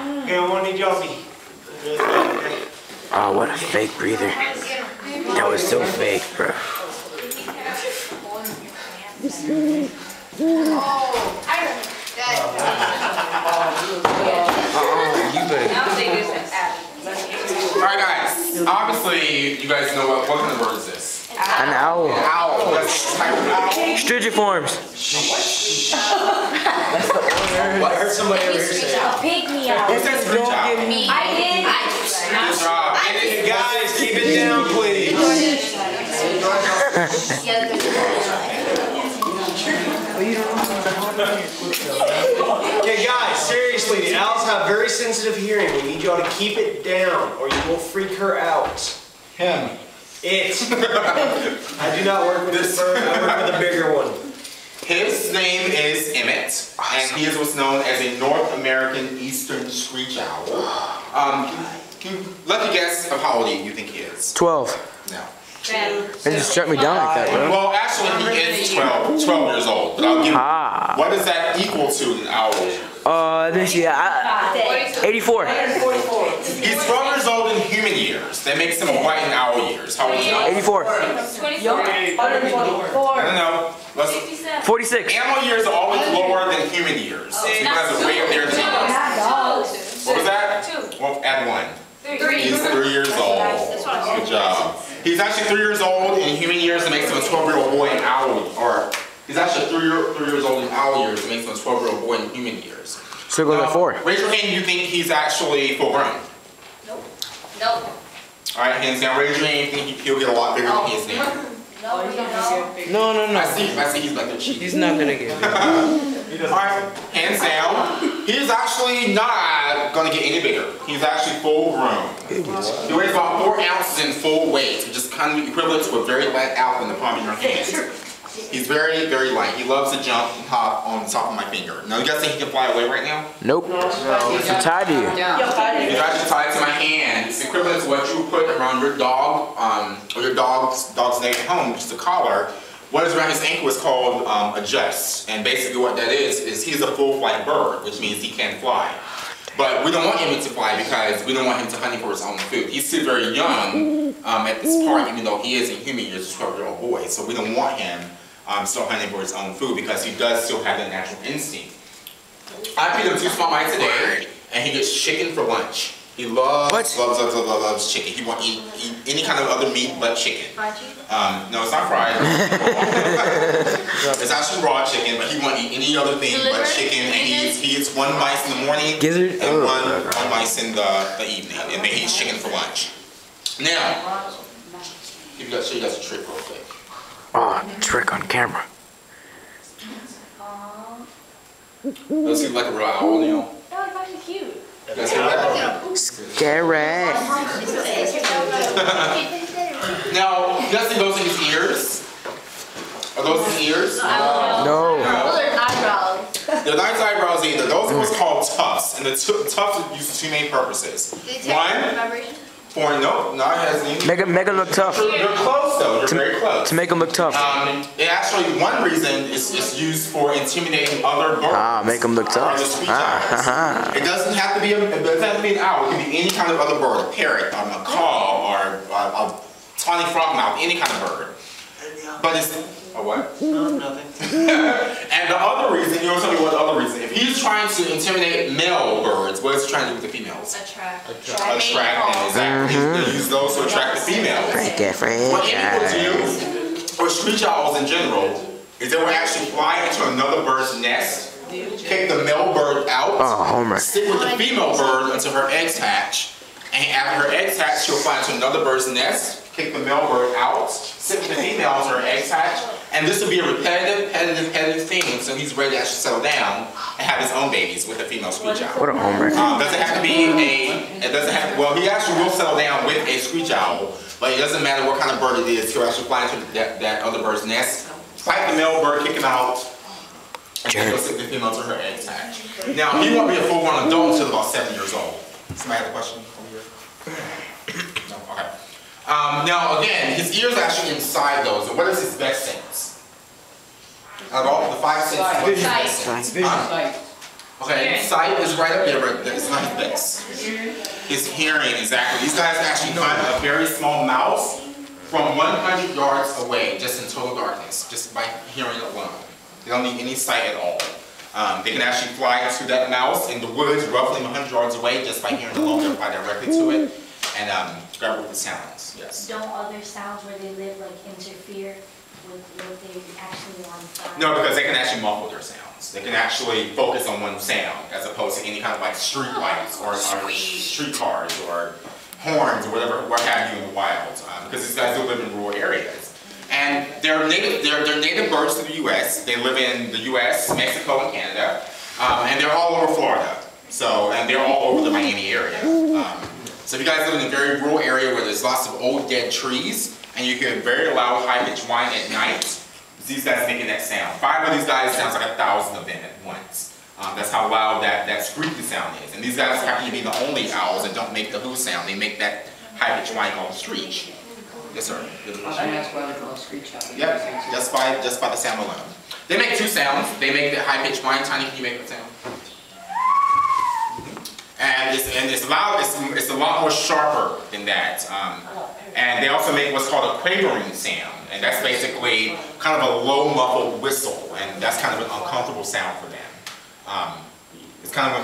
Okay, I want to need y'all to be really quiet, okay? Oh, what a fake breather. That was so fake, bro. Alright guys, obviously you guys know what kind of word is this? An owl. An owl. That's the type of owl. Strigiforms. What? I heard somebody over here say A pygmy owl. Who says screech owl? I did. Good job. Hey guys, keep it down, please. Okay guys, seriously, the owls have very sensitive hearing. We need y'all to keep it down or you will freak her out. Him. It. I do not work with this bird, I work with a bigger one. His name is Emmett, and he is what's known as a North American Eastern Screech Owl. Let me guess of how old you think he is. 12. No. They just shut me down like that, bro. Well, actually, he is 12 years old. But I'll give you, what does that equal to an owl? Let me see. 84. He's 12 years old in human years. That makes him white in owl years. How old is he? 84. No. 46. Animal years are always lower than human years. So he has a way up there than ours. What was that? 2. Well, add 1. 3. He's 3 years old. Good job. He's actually 3 years old in human years. That makes him a 12-year-old boy in owl. Or he's actually 3 years old in owl years. That makes him a 12-year-old boy in human years. So it goes by 4. Raise your hand. You think he's actually full grown? Nope. All right, hands down. Raise your hand. You think he'll get a lot bigger than he is now? No. I see he's like the cheek. He's not gonna get it. Alright, hands down. He's actually not gonna get any bigger. He's actually full grown. He weighs about 4 ounces in full weight, which is kind of equivalent to a very light apple in the palm of your hand. He's very, very light. He loves to jump and hop on the top of my finger. Now, you guys think he can fly away right now? Nope. He's tied to you. He's actually tied to my hand. It's equivalent to what you would put around your dog, or your dog's neck at home, which is a collar. What is around his ankle is called a just. And basically what that is he's a full flight bird, which means he can fly. But we don't want him to fly because we don't want him to hunting for his own food. He's still very young at this part, even though he is in human years, a 12-year-old boy. So we don't want him still hunting for his own food because he does still have that natural instinct. I feed him 2 small bites a day, and he gets chicken for lunch. He loves chicken. He won't eat any kind of other meat but chicken. Fried chicken? No, it's not fried. It's actually raw chicken, but he won't eat any other thing but chicken. And he eats 1 mice in the morning and one mice in the evening, and then he eats chicken for lunch. Now, show you guys a trick real quick. Oh, trick on camera. Does he look like a real owl, Neil? No, it's actually cute. You guys hear that? Scary. Now, you guys see those in his ears? Are those his ears? No. Those are eyebrows. They're not his eyebrows either. Those are what's called tufts, and the tufts are used for 2 main purposes. One, for it has any. Make him look tough. You're close though. You're very close. To make him look tough. It actually, one reason is used for intimidating other birds. Make him look tough. It doesn't have to be an owl. It can be any kind of other bird, a parrot, a macaw, or a tawny frogmouth, any kind of bird. But it's a what? No, nothing. And the other reason, you know, tell me what the other reason. If he's trying to intimidate male birds, what is he trying to do with the females? Attract. Exactly. He's going to use those to attract the females. What animals do, or screech owls in general, is they will actually fly into another bird's nest, kick the male bird out, stick with the female bird until her eggs hatch, and after her eggs hatch, she'll fly into another bird's nest, kick the male bird out, sit with the female until her eggs hatch, and this will be a repetitive thing until he's ready to actually settle down and have his own babies with a female screech owl. What a homer. Doesn't have to be well, he actually will settle down with a screech owl, but it doesn't matter what kind of bird it is, he'll actually fly into that other bird's nest, fight the male bird, kick him out, and then he'll sit with the female until her eggs hatch. Now, he won't be a full-grown adult until about 7 years old. Somebody have a question over here? No? Okay. Now again, his ears are actually inside those. And what is his best sense? Out of all the 5 senses, what is his best sense? Okay, sight is right up there, but it's not his base. His hearing, exactly. These guys actually find a very small mouse from 100 yards away, just in total darkness, just by hearing alone. They don't need any sight at all. They can actually fly to that mouse in the woods, roughly 100 yards away, just by hearing alone. They'll fly directly to it and grab with the sounds. Yes. Don't other sounds where they live like interfere with what they actually want to find? No, because they can actually muffle their sounds. They can actually focus on one sound, as opposed to any kind of like street lights or street cars or horns or whatever, what have you in the wild. Because these guys do live in rural areas. And they're native birds to the U.S. They live in the U.S., Mexico, and Canada. And they're all over Florida. So, and they're all over the Miami area. So if you guys live in a very rural area where there's lots of old dead trees, and you hear very loud high-pitched whine at night, these guys making that sound. 5 of these guys sounds like 1,000 of them at once. That's how loud that squeaky sound is. And these guys happen to be the only owls that don't make the who sound. They make that high-pitched whine called screech. Yes, sir. That's why they call it screech owl. Yep, just by the sound alone. They make 2 sounds. They make the high-pitched whine. Tiny, can you make that sound? And it's loud. It's a lot more sharper than that. And they also make what's called a quavering sound, and that's basically kind of a low muffled whistle, and that's kind of an uncomfortable sound for them. It's kind of when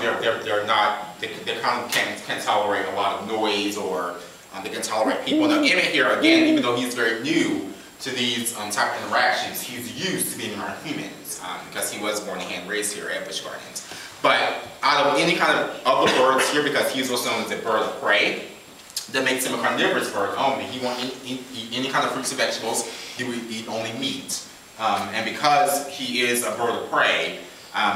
they kind of can't tolerate a lot of noise, or they can tolerate people. Now Emmett here, again, even though he's very new to these type of interactions, he's used to being around humans because he was born and hand raised here at Busch Gardens. But out of any kind of other birds here, because he's what's known as a bird of prey, that makes him a carnivorous bird only. He won't eat any kind of fruits and vegetables. He will eat only meat. And because he is a bird of prey,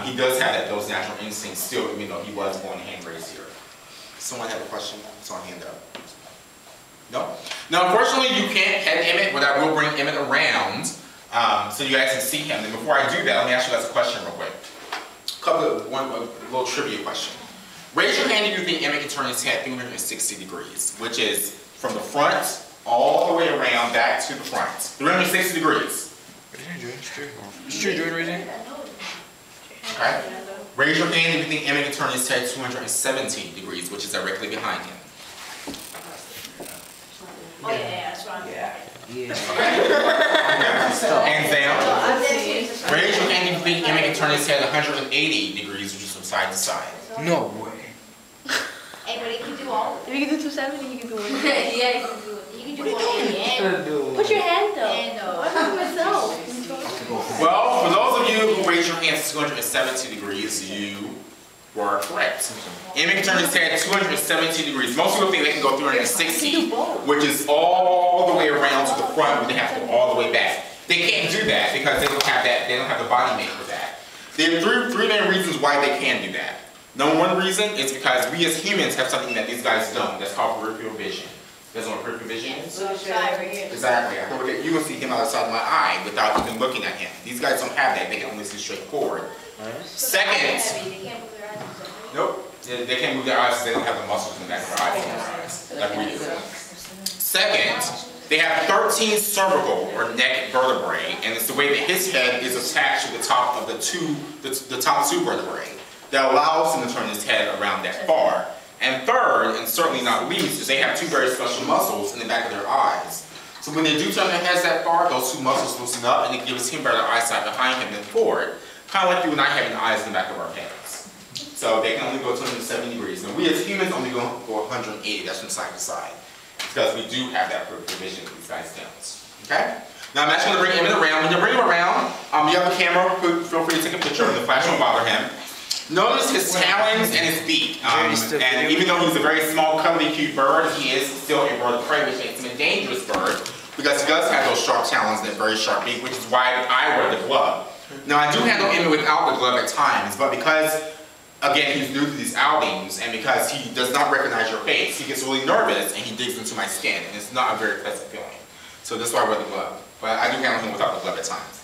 he does have those natural instincts still, even though he was born and hand raised here. Someone have a question? Saw a hand up. No? Now, unfortunately, you can't pet Emmett, but I will bring Emmett around so you guys can see him. And before I do that, let me ask you guys a question real quick. A little trivia question. Raise your hand if you think Emmett can turn his head 360 degrees, which is from the front all the way around back to the front. 360 degrees. Okay. Raise your hand if you think Emmett can turn his head 270 degrees, which is directly behind him. Oh yeah, that's what I'm Hands down. Raise your hand if you think Emmett can turn his head 180 degrees, which is from side to side. No way. Hey, but he can do all of it. If you can do 270, you can do 180. Yeah, he can do it. He can do 180. Put your hand though. And I'm not myself. Well, for those of you who raised your hands 270 degrees, you were correct. Emmett can turn his head 270 degrees. Most people think they can go 360, which is all the way around to the front, but they have to go all the way back. They can't do that because they don't have that. They don't have the body made for that. There are three main reasons why they can do that. Number one reason is because we as humans have something that these guys don't. That's called peripheral vision. You guys know what peripheral vision is? Exactly. I can look at you and see him outside of my eye without even looking at him. These guys don't have that. They can only see straight forward. Second, nope. They can't move their eyes because they don't have the muscles in the back of their eyes like we do. Second, they have 13 cervical or neck vertebrae, and it's the way that his head is attached to the top of the top 2 vertebrae that allows him to turn his head around that far. And third, and certainly not least, is they have 2 very special muscles in the back of their eyes. So when they do turn their heads that far, those 2 muscles loosen up, and it gives him better eyesight behind him than forward, kind of like you and I having eyes in the back of our heads. So they can only go 270 degrees. And we as humans only go 180, that's from side to side. Because we do have that peripheral vision that these guys don't. Okay? Now I'm actually going to bring Emmett around. When you bring him around, you have a camera, feel free to take a picture, and the flash won't bother him. Notice his talons and his beak. And even though he's a very small, cuddly, cute bird, he is still a bird of prey, which makes him a dangerous bird, because he does have those sharp talons and that very sharp beak, which is why I wear the glove. Now I do handle Emmett without the glove at times, but because, again, he's new to these outings, and because he does not recognize your face, he gets really nervous and he digs into my skin, and it's not a very pleasant feeling. So that's why I wear the glove. But I do handle him without the glove at times.